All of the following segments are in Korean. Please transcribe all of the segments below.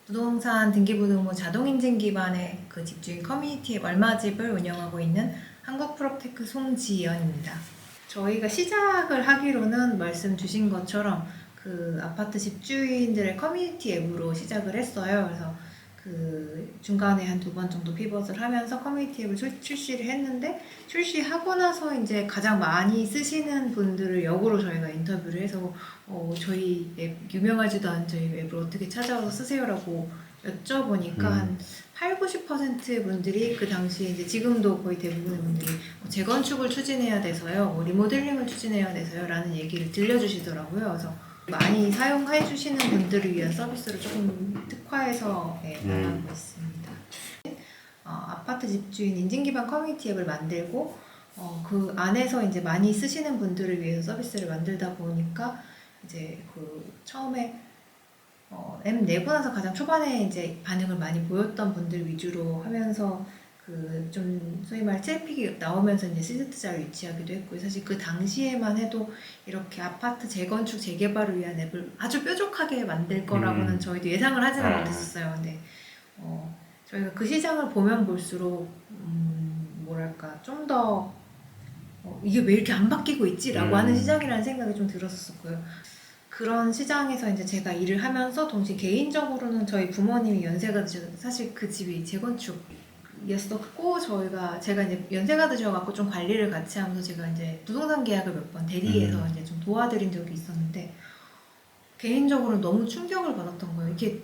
부동산 등기부등본 자동인증 기반의 그 집주인 커뮤니티 얼마집을 운영하고 있는 한국프rop테크 송지연입니다. 저희가 시작을 하기로는 말씀 주신 것처럼 그 아파트 집주인들의 커뮤니티 앱으로 시작을 했어요. 그래서 그 중간에 한 2번 정도 피벗을 하면서 커뮤니티 앱을 출시를 했는데, 출시하고 나서 이제 가장 많이 쓰시는 분들을 역으로 저희가 인터뷰를 해서 저희 앱 유명하지도 않은 저희 앱을 어떻게 찾아와서 쓰세요라고 여쭤보니까 한 80-90% 분들이 그 당시에 이제 지금도 거의 대부분의 분들이 재건축을 추진해야 돼서요, 리모델링을 추진해야 돼서요 라는 얘기를 들려주시더라고요. 그래서 많이 사용해 주시는 분들을 위한 서비스를 조금 특화해서 나가고 있습니다. 아파트 집주인 인증 기반 커뮤니티 앱을 만들고 그 안에서 이제 많이 쓰시는 분들을 위해서 서비스를 만들다 보니까 이제 그 처음에 앱 내고 나서 가장 초반에 이제 반응을 많이 보였던 분들 위주로 하면서 그 좀 소위 말 트래픽이 나오면서 이제 시드투자를 유치하기도 했고요. 사실 그 당시에만 해도 이렇게 아파트 재건축 재개발을 위한 앱을 아주 뾰족하게 만들 거라고는 저희도 예상을 하지는 못했었어요. 근데 저희가 그 시장을 보면 볼수록 뭐랄까 좀 더 이게 왜 이렇게 안 바뀌고 있지라고 하는 시장이라는 생각이 좀 들었었고요. 그런 시장에서 이제 제가 일을 하면서 동시에 개인적으로는 저희 부모님이 연세가 드셔서 사실 그 집이 재건축이었었고, 제가 이제 연세가 드셔갖고 좀 관리를 같이 하면서 제가 이제 부동산 계약을 몇 번 대리해서 이제 좀 도와드린 적이 있었는데, 개인적으로 너무 충격을 받았던 거예요. 이렇게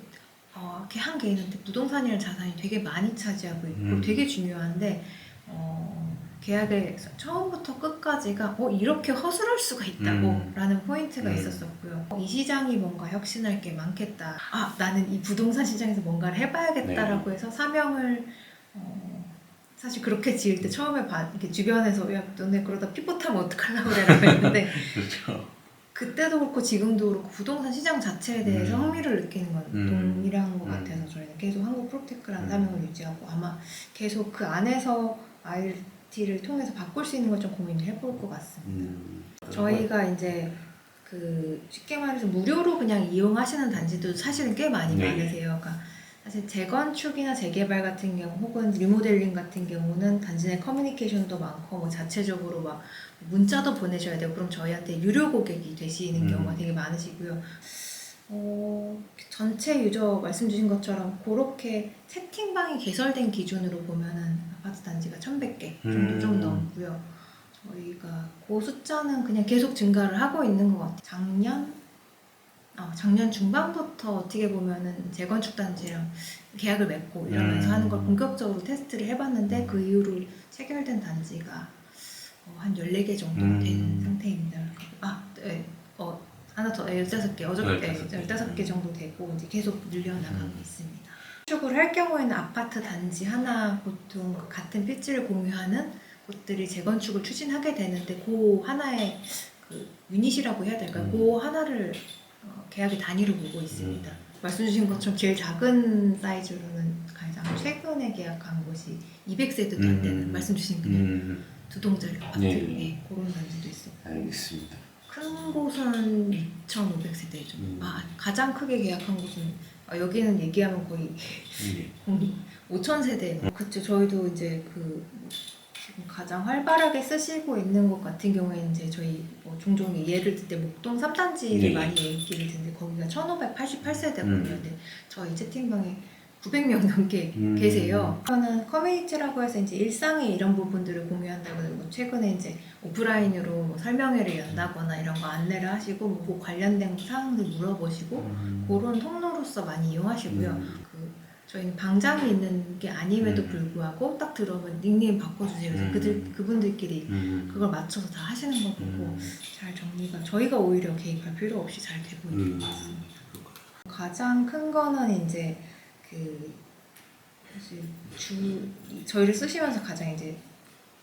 한 개인한테 부동산이라는 자산이 되게 많이 차지하고 있고 되게 중요한데 계약의 처음부터 끝까지가 이렇게 허술할 수가 있다고 라는 포인트가 있었었고요. 이 시장이 뭔가 혁신할 게 많겠다. 나는 이 부동산 시장에서 뭔가를 해봐야겠다라고 해서 사명을 사실 그렇게 지을 때 처음에 이렇게 주변에서 야 너네 그러다 피봇하면 어떡하려고 그래라고 했는데 그렇죠. 그때도 그렇고 지금도 그렇고 부동산 시장 자체에 대해서 흥미를 느끼는 건 동일한 것 같아서 저희는 계속 한국프롭테크라는 사명을 유지하고 아마 계속 그 안에서 IRT를 통해서 바꿀 수 있는 걸 좀 고민을 해볼 것 같습니다. 저희가 이제 그 쉽게 말해서 무료로 그냥 이용하시는 단지도 사실은 꽤 많이 많으세요. 그러니까 사실 재건축이나 재개발 같은 경우 혹은 리모델링 같은 경우는 단지 내 커뮤니케이션도 많고 뭐 자체적으로 막 문자도 보내셔야 되고 그럼 저희한테 유료 고객이 되시는 경우가 되게 많으시고요. 전체 유저 말씀 주신 것처럼 그렇게 채팅방이 개설된 기준으로 보면은 아파트 단지가 1100개 정도 좀 넘고요. 저희가 그 숫자는 그냥 계속 증가를 하고 있는 것 같아요. 작년 중반부터 어떻게 보면은 재건축 단지랑 계약을 맺고 이러면서 하는 걸 본격적으로 테스트를 해봤는데 그 이후로 체결된 단지가 한 14개 정도 된 상태입니다. 네. 하나 더, 15개, 어저께 15개 정도 되고 이제 계속 늘려나가고 있습니다. 건축을 할 경우에는 아파트 단지 하나 보통 같은 필지를 공유하는 곳들이 재건축을 추진하게 되는데 그 하나의 그 유닛이라고 해야 될까요? 그 하나를 계약의 단위로 보고 있습니다. 말씀 주신 것처럼 제일 작은 사이즈로는 가장 최근에 계약한 곳이 200세대도 안 되는 말씀 주신 그냥 두 동짜리 아파트 그런 단지도 있었고 알겠습니다. 큰 곳은 2,500세대 정도. 가장 크게 계약한 곳은 여기는 얘기하면 거의 5,000세대. 그쵸. 저희도 이제 지금 가장 활발하게 쓰시고 있는 곳 같은 경우에는 이제 저희 종종 예를 들 때 목동 3단지를 많이 얘기를 듣는데 거기가 1,588세대거든요. 근데 저희 채팅방에 900명 넘게 계세요. 저는 커뮤니티라고 해서 이제 일상의 이런 부분들을 공유한다고 하고 최근에 이제 오프라인으로 뭐 설명회를 연다거나 이런 거 안내를 하시고 뭐 관련된 사항들 물어보시고 그런 통로로서 많이 이용하시고요. 저희는 방장이 있는 게 아님에도 불구하고 딱 들어오면 닉네임 바꿔주세요. 그래서 그분들끼리 그걸 맞춰서 다 하시는 거 보고 잘 정리가 저희가 오히려 개입할 필요 없이 잘 되고 있는 것 같습니다. 가장 큰 거는 이제 사실 저희를 쓰시면서 가장 이제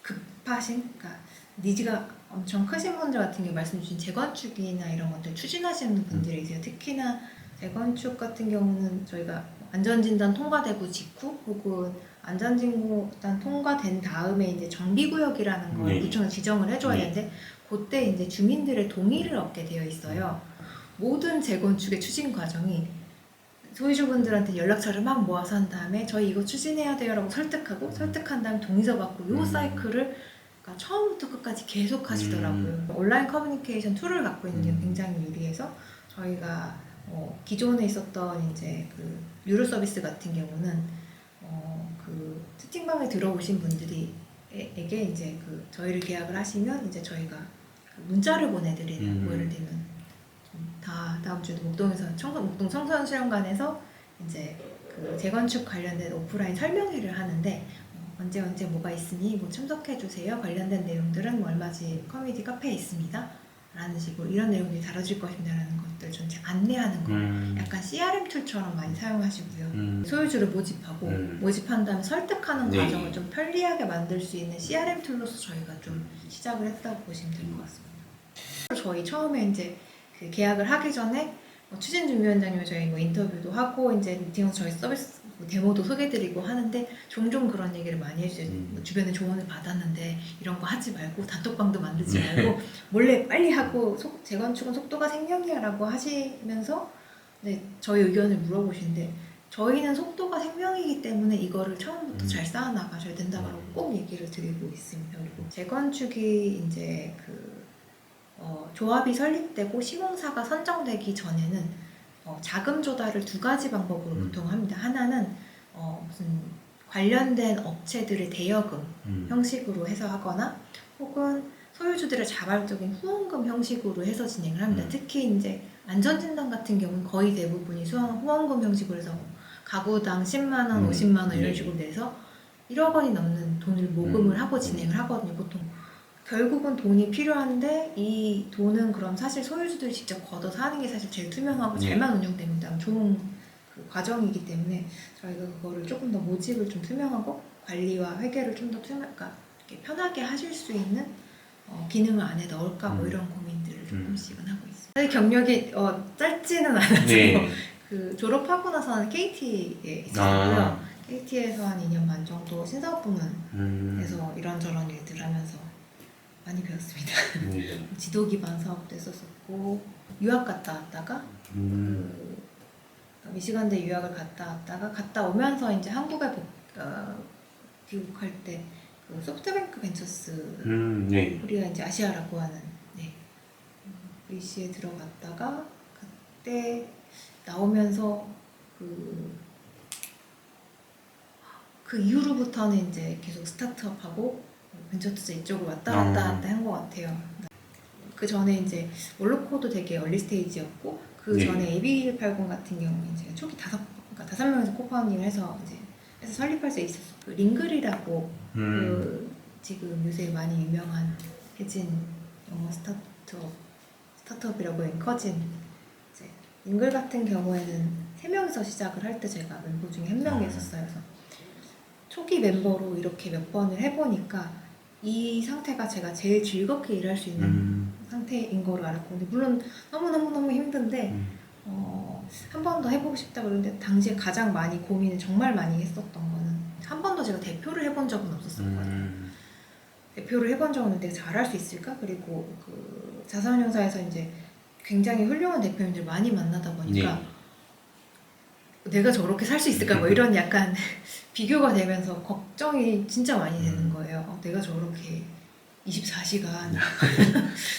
급하신, 그러니까 니즈가 엄청 크신 분들 같은 경우 말씀 주신 재건축이나 이런 것들 추진하시는 분들이 있어요. 특히나 재건축 같은 경우는 저희가 안전진단 통과되고 직후 혹은 안전진단 통과된 다음에 이제 정비구역이라는 걸 구청에서 지정을 해줘야 되는데 그때 이제 주민들의 동의를 얻게 되어 있어요. 모든 재건축의 추진 과정이 소유주분들한테 연락처를 막 모아서 한 다음에 저희 이거 추진해야 돼요 라고 설득하고 설득한 다음에 동의서 받고 요 사이클을 그러니까 처음부터 끝까지 계속 하시더라고요. 온라인 커뮤니케이션 툴을 갖고 있는 게 굉장히 유리해서 저희가 기존에 있었던 이제 그 유료 서비스 같은 경우는 그 채팅방에 들어오신 분들이 에게 이제 그 저희를 계약을 하시면 이제 저희가 그 문자를 보내드리는 뭐 예를 들면 다음 주도 목동에서 목동 청소년 수련관에서 이제 그 재건축 관련된 오프라인 설명회를 하는데 언제 뭐가 있으니 뭐 참석해 주세요. 관련된 내용들은 뭐 얼마지 커뮤니티 카페에 있습니다. 라는 식으로 이런 내용들이 다뤄질 것입니다. 라는 것들 전체 안내하는 거 약간 CRM 툴처럼 많이 사용하시고요. 소유주를 모집하고 모집한 다음에 설득하는 과정을 좀 편리하게 만들 수 있는 CRM 툴로서 저희가 좀 시작을 했다고 보시면 될 것 같습니다. 저희 처음에 이제 그 계약을 하기 전에 추진준비원장님과 저희 뭐 인터뷰도 하고 이제 미팅에서 저희 서비스 데모도 소개드리고 하는데 종종 그런 얘기를 많이 해주세요. 주변에 조언을 받았는데 이런 거 하지 말고 단톡방도 만들지 말고 몰래 빨리 하고 재건축은 속도가 생명이야 라고 하시면서 네, 저희 의견을 물어보시는데 저희는 속도가 생명이기 때문에 이거를 처음부터 잘 쌓아나가셔야 된다고 꼭 얘기를 드리고 있습니다. 그리고 재건축이 이제 조합이 설립되고 시공사가 선정되기 전에는 자금 조달을 두 가지 방법으로 보통 합니다. 하나는 무슨 관련된 업체들의 대여금 형식으로 해서 하거나 혹은 소유주들의 자발적인 후원금 형식으로 해서 진행을 합니다. 특히 이제 안전진단 같은 경우는 거의 대부분이 후원금 형식으로 해서 가구당 10만 원, 50만 원 이런 식으로 내서 1억 원이 넘는 돈을 모금을 하고 진행을 하거든요. 보통 결국은 돈이 필요한데 이 돈은 그럼 사실 소유주들이 직접 걷어서 하는 게 사실 제일 투명하고 잘만 운영됩니다. 좋은 그 과정이기 때문에 저희가 그거를 조금 더 모집을 좀 투명하고 관리와 회계를 좀 더 그러니까 이렇게 편하게 하실 수 있는 기능을 안에 넣을까 뭐 이런 고민들을 조금씩은 하고 있습니다. 사실 경력이 짧지는 않아서 그 졸업하고 나서는 KT에 있었고요. KT에서 한 2년 반 정도 신사업부문에서 이런저런 일들을 하면서 많이 배웠습니다. 지도 기반 사업도 했었고 유학 갔다 왔다가 미시간대 유학을 갔다 오면서 이제 한국에 귀국할 때 그 소프트뱅크 벤처스 우리가 이제 아시아라고 하는 VC에 들어갔다가 그때 나오면서 그 이후로부터는 이제 계속 스타트업하고 벤처투자 이쪽으로 왔다 갔다 한 것 같아요. 그 전에 이제 월로코도 되게 얼리 스테이지였고 그 전에 AB180 같은 경우는 이제 초기 다섯 명에서 코파운딩을 해서 설립할 수 있었어. 그 링글이라고 그 지금 요새 많이 유명한 해진 영어 스타트업이라고 커진 링글 같은 경우에는 3명이서 시작을 할 때 제가 멤버 중에 한 명이었어요. 그래서 초기 멤버로 이렇게 몇 번을 해보니까 이 상태가 제가 제일 즐겁게 일할 수 있는 상태인 거로 알았고 근데 물론 너무 힘든데 한 번 더 해보고 싶다 그러는데 당시에 가장 많이 고민을 정말 많이 했었던 거는 한 번도 제가 대표를 해본 적은 없었거든요. 대표를 해본 적은 없는데 잘할 수 있을까? 그리고 그 자산운용사에서 이제 굉장히 훌륭한 대표님들 많이 만나다 보니까 내가 저렇게 살 수 있을까? 뭐 이런 약간 비교가 되면서 걱정이 진짜 많이 되는 거예요. 내가 저렇게 24시간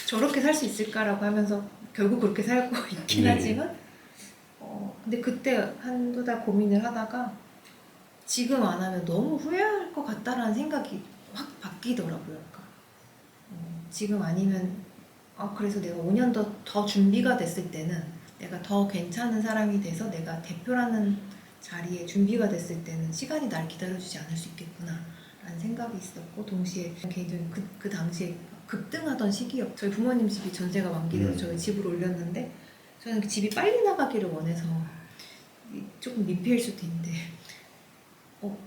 저렇게 살 수 있을까라고 하면서 결국 그렇게 살고 있긴 하지만 근데 그때 한두 달 고민을 하다가 지금 안 하면 너무 후회할 것 같다라는 생각이 확 바뀌더라고요. 그러니까 지금 아니면 그래서 내가 5년 더 준비가 됐을 때는 내가 더 괜찮은 사람이 돼서 내가 대표라는 자리에 준비가 됐을 때는 시간이 날 기다려주지 않을 수 있겠구나 라는 생각이 있었고 동시에 개인적인 그 당시에 급등하던 시기였고 저희 부모님 집이 전세가 만기돼서 저희 집을 올렸는데 저는 그 집이 빨리 나가기를 원해서 조금 민폐일 수도 있는데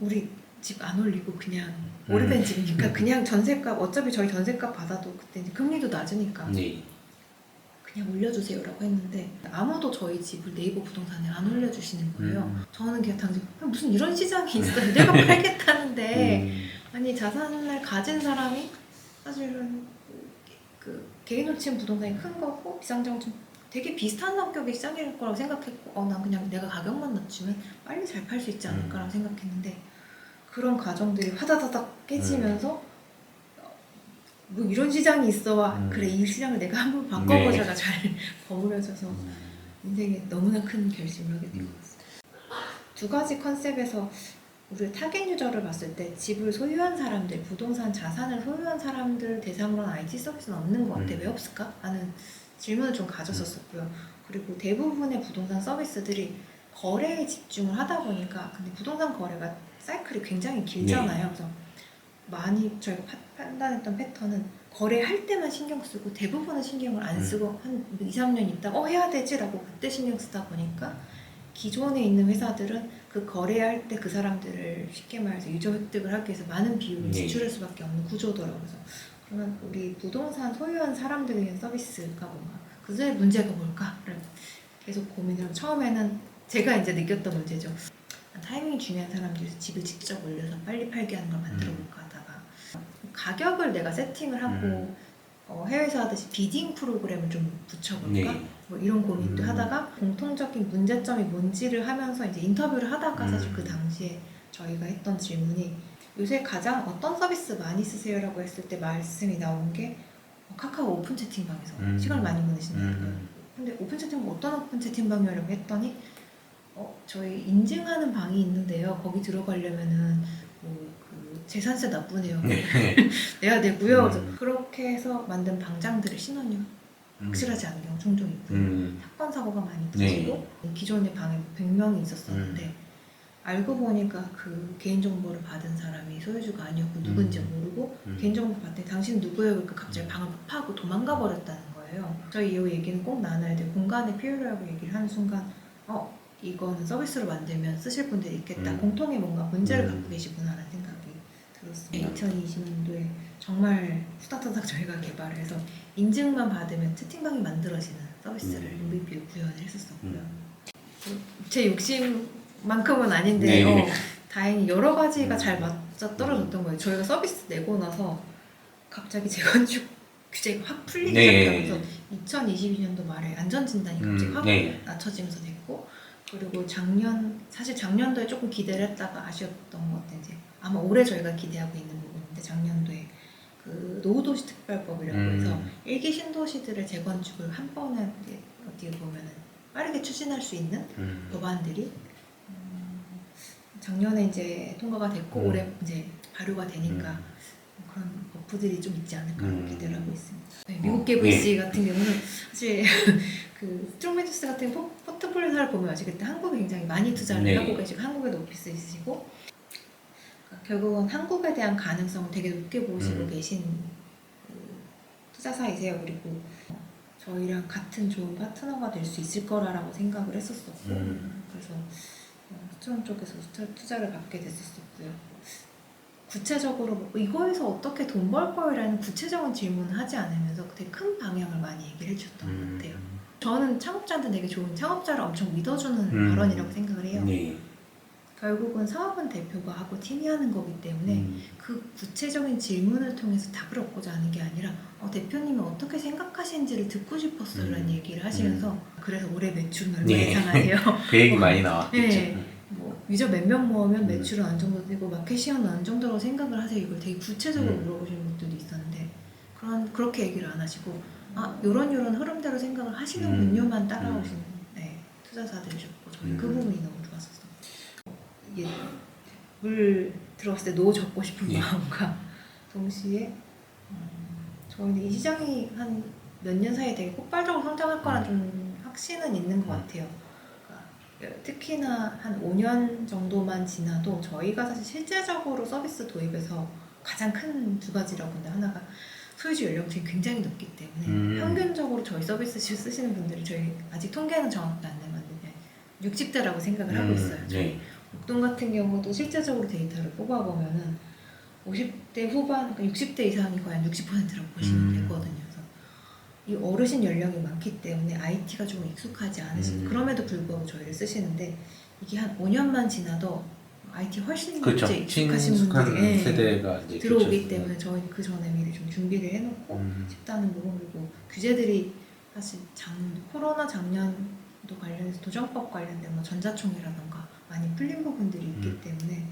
우리 집 안 올리고 그냥 오래된 집이니까 그냥 전세값 어차피 저희 전세값 받아도 그때 이제 금리도 낮으니까 그냥 올려주세요라고 했는데 아무도 저희 집을 네이버 부동산에 안 올려주시는 거예요. 저는 그냥 당시 무슨 이런 시장이 있어요. 내가 팔겠다는데 아니 자산을 가진 사람이 사실은 그 개인 호칭 부동산이 큰 거고 비상장점 되게 비슷한 성격의 시장일 거라고 생각했고 난 그냥 내가 가격만 낮추면 빨리 잘 팔 수 있지 않을까라고 생각했는데 그런 과정들이 화다다닥 깨지면서 뭐 이런 시장이 있어. 그래 이 시장을 내가 한번 바꿔보자가 잘 버무려져서 인생에 너무나 큰 결심을 하게 된 것 같습니다. 두 가지 컨셉에서 우리 타겟 유저를 봤을 때 집을 소유한 사람들, 부동산 자산을 소유한 사람들 대상으로는 IT 서비스는 없는 것 같아. 왜 없을까? 하는 질문을 좀 가졌었고요. 그리고 대부분의 부동산 서비스들이 거래에 집중을 하다 보니까 근데 부동산 거래가 사이클이 굉장히 길잖아요. 그래서 많이 저희가 판단했던 패턴은 거래할 때만 신경 쓰고 대부분은 신경을 안 쓰고 한 2, 3년 있다가 해야 되지라고 그때 신경 쓰다 보니까 기존에 있는 회사들은 그 거래할 때 그 사람들을 쉽게 말해서 유저 획득을 하기 위해서 많은 비용을 지출할 수밖에 없는 구조더라고요. 그래서 그러면 우리 부동산 소유한 사람들을 위한 서비스가 뭔가 그들의 문제가 뭘까를 계속 고민을 하고 처음에는 제가 이제 느꼈던 문제죠. 타이밍이 중요한 사람들이 집을 직접 올려서 빨리 팔게 하는 걸 만들어 볼까 하다가 가격을 내가 세팅을 하고 해외에서 하듯이 비딩 프로그램을 좀 붙여볼까? 뭐 이런 고민도 하다가 공통적인 문제점이 뭔지를 하면서 이제 인터뷰를 하다가 사실 그 당시에 저희가 했던 질문이 요새 가장 어떤 서비스 많이 쓰세요? 라고 했을 때 말씀이 나온 게 카카오 오픈 채팅방에서 시간을 많이 보내신다는 거예요. 근데 오픈 채팅방 어떤 오픈 채팅방이라고 했더니 저희 인증하는 방이 있는데요. 거기 들어가려면은 그 재산세 나쁘네요. 내야 되고요. 그래서 그렇게 해서 만든 방장들의 신원이 확실하지 않은 경우 종종 있고요. 사건 사고가 많이 터지고 기존의 방에 100명이 있었었는데 알고 보니까 그 개인정보를 받은 사람이 소유주가 아니었고 누군지 모르고 개인정보 받더니 당신 누구예요? 그러니까 갑자기 방을 파고 도망가 버렸다는 거예요. 저희 이 얘기는 꼭 나눠야 돼. 공간의 필요라고 얘기를 하는 순간 이거는 서비스로 만들면 쓰실 분들이 있겠다. 공통의 뭔가 문제를 갖고 계시구나라는 생각이 들었습니다. 2020년도에 정말 후다다닥 저희가 개발을 해서 인증만 받으면 채팅방이 만들어지는 서비스를 MVP를 구현을 했었었고요. 제 욕심만큼은 아닌데 다행히 여러 가지가 잘 맞아 떨어졌던 거예요. 저희가 서비스 내고 나서 갑자기 재건축 규제가 확 풀리기 시작하면서 2022년도 말에 안전진단이 갑자기 확 낮춰지면서 됐고 그리고 사실 작년도에 조금 기대를 했다가 아쉬웠던 것도 이제 아마 올해 저희가 기대하고 있는 부분인데 작년도에 그 노후도시 특별법이라고 해서 일기 신도시들의 재건축을 한 번에 어떻게 보면은 빠르게 추진할 수 있는 법안들이 작년에 이제 통과가 됐고 올해 이제 발효가 되니까 그런 버프들이 좀 있지 않을까라고 기대를 하고 있습니다. 네, 미국 KVC 같은 경우는 사실 그 스트롱맨주스 같은 포트폴리오를 보면 아직 그때 한국에 굉장히 많이 투자를 하고 계시고 한국에도 오피스 있으시고 그러니까 결국은 한국에 대한 가능성을 되게 높게 보시고 계신 그 투자사이세요. 그리고 저희랑 같은 좋은 파트너가 될 수 있을 거라고 생각을 했었었고 그래서 스트롱 쪽에서 투자를 받게 됐었고요. 구체적으로 이거에서 어떻게 돈 벌 거라는 구체적인 질문을 하지 않으면서 되게 큰 방향을 많이 얘기를 해주셨던 것 같아요. 저는 창업자한테 되게 좋은 창업자를 엄청 믿어주는 발언이라고 생각을 해요. 결국은 사업은 대표가 하고 팀이 하는 거기 때문에 그 구체적인 질문을 통해서 답을 얻고자 하는 게 아니라 대표님은 어떻게 생각하시는지를 듣고 싶었어요 라는 얘기를 하시면서 그래서 올해 매출은 얼마 예상하세요? 그 얘기 많이 나왔겠죠. 유저 몇 명 모으면 매출은 어느 정도 되고 마켓 시어는 어느 정도라고 생각을 하세요? 이걸 되게 구체적으로 물어보시는 분들도 있었는데 그렇게 얘기를 안 하시고 요런 흐름대로 생각을 하시는 분요만 따라오시는 투자사들이셨고 저희 그 부분이 너무 좋았었어요. 이게 물 들어갔을 때 노 적고 싶은 마음과 동시에 저희는 이 시장이 한 몇 년 사이에 되게 폭발적으로 성장할 거란 좀 확신은 있는 것 같아요. 특히나 한 5년 정도만 지나도 저희가 사실 실제적으로 서비스 도입에서 가장 큰 두 가지라고 하는데 하나가 소유주 연령층이 굉장히 높기 때문에 평균적으로 저희 서비스 쓰시는 분들이 저희 아직 통계는 정확히 안 내봤는데 60대라고 생각을 하고 있어요. 저희 목동 같은 경우도 실제적으로 데이터를 뽑아보면은 50대 후반, 그러니까 60대 이상이 거의 한 60%라고 보시면 되거든요. 이 어르신 연령이 많기 때문에 IT가 좀 익숙하지 않으신 그럼에도 불구하고 저희를 쓰시는데 이게 한 5년만 지나도 IT 훨씬 이제 익숙하신 분들이 세대가 이제 들어오기 때문에 저희 그 전에 미리 좀 준비를 해놓고 싶다는 부분 그리고 규제들이 사실 코로나 작년도 관련해서 도정법 관련된 뭐 전자총이라던가 많이 풀린 부분들이 있기 때문에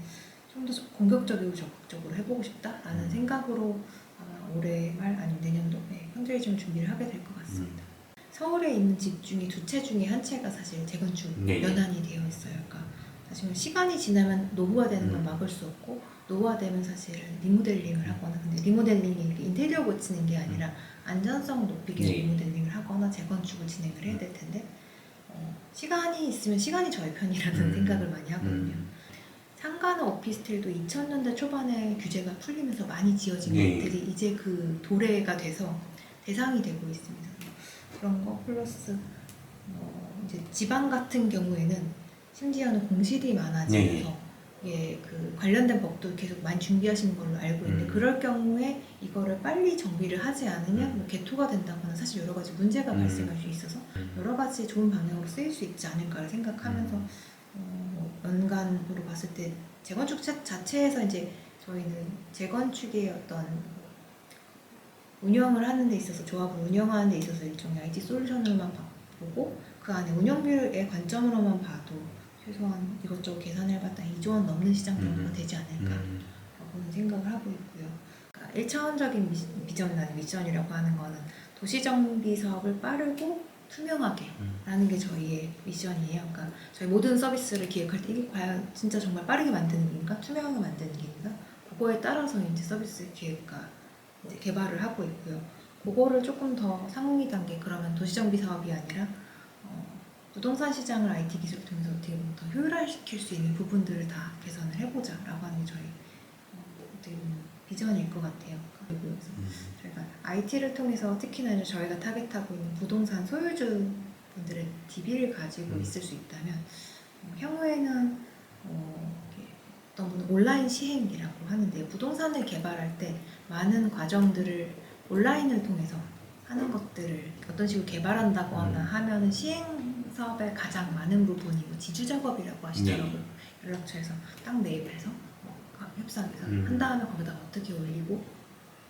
좀 더 공격적이고 적극적으로 해보고 싶다라는 생각으로 아마 올해 말 아니면 내년도에 현대리즘 준비를 하게 될 것 같습니다. 서울에 있는 집 중에 두 채 중에 한 채가 사실 재건축 네. 연한이 되어 있어요. 그러니까 사실 시간이 지나면 노후화되는 건 막을 수 없고 노후화되면 사실은 리모델링을 하거나 근데 리모델링이 이렇게 인테리어 고치는 게 아니라 안전성 높이게 네. 리모델링을 하거나 재건축을 진행을 해야 될 텐데 시간이 있으면 시간이 저의 편이라는 생각을 많이 하거든요. 상가나 오피스텔도 2000년대 초반에 규제가 풀리면서 많이 지어진 네. 것들이 이제 그 도래가 돼서 대상이 되고 있습니다. 그런 거 플러스 이제 지방 같은 경우에는 심지어는 공실이 많아지면서 그 관련된 법도 계속 많이 준비하시는 걸로 알고 있는데 그럴 경우에 이거를 빨리 정비를 하지 않으면 뭐 개토가 된다거나 사실 여러 가지 문제가 발생할 수 있어서 여러 가지 좋은 방향으로 쓰일 수 있지 않을까를 생각하면서 연간으로 봤을 때 재건축 자체에서 이제 저희는 재건축의 어떤 운영을 하는 데 있어서 조합을 운영하는 데 있어서 일종의 IT 솔루션으로만 보고 그 안에 운영비의 관점으로만 봐도 최소한 이것저것 계산해봤다 2조 원 넘는 시장 정도가 되지 않을까라고는 생각을 하고 있고요. 그러니까 1차원적인 비전이라는 미션이라고 하는 거는 도시정비 사업을 빠르고 투명하게 라는 게 저희의 미션이에요. 그러니까 저희 모든 서비스를 기획할 때 이게 과연 진짜 정말 빠르게 만드는 길인가? 투명하게 만드는 길인가? 그거에 따라서 이제 서비스 기획과 이제 개발을 하고 있고요. 그거를 조금 더 상위 단계 그러면 도시정비 사업이 아니라 부동산 시장을 IT 기술을 통해서 어떻게 보면 더 효율화시킬 수 있는 부분들을 다 개선을 해보자라고 하는 게 저희 어떻게 보면 비전일 것 같아요. 그래서 저희가 IT를 통해서 특히나 이제 저희가 타겟하고 있는 부동산 소유주분들의 DB를 가지고 있을 수 있다면 향후에는 어떤 분은 온라인 시행이라고 하는데 부동산을 개발할 때 많은 과정들을 온라인을 통해서 하는 것들을 어떤 식으로 개발한다고 하면은 시행 사업의 가장 많은 부분이 뭐 지주 작업이라고 하시더라고요. 연락처에서 딱 매입해서 협상해서 한 다음에 거기다가 어떻게 올리고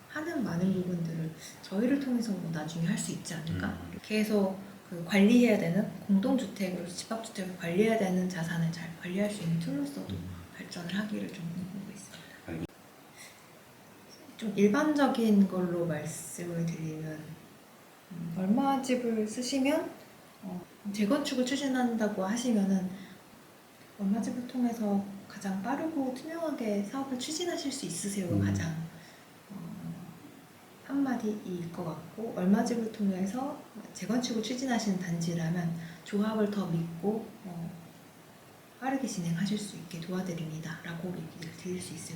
하는 많은 부분들을 저희를 통해서 뭐 나중에 할 수 있지 않을까? 계속 그 관리해야 되는 공동주택으로 집합주택을 관리해야 되는 자산을 잘 관리할 수 있는 툴로서도 발전을 하기를 좀 보고 있습니다. 좀 일반적인 걸로 말씀을 드리면 얼마집을 쓰시면 재건축을 추진한다고 하시면은 얼마집을 통해서 가장 빠르고 투명하게 사업을 추진하실 수 있으세요가 가장 한마디일 것 같고 얼마집을 통해서 재건축을 추진하시는 단지라면 조합을 더 믿고 빠르게 진행하실 수 있게 도와드립니다 라고 얘기를 드릴 수 있을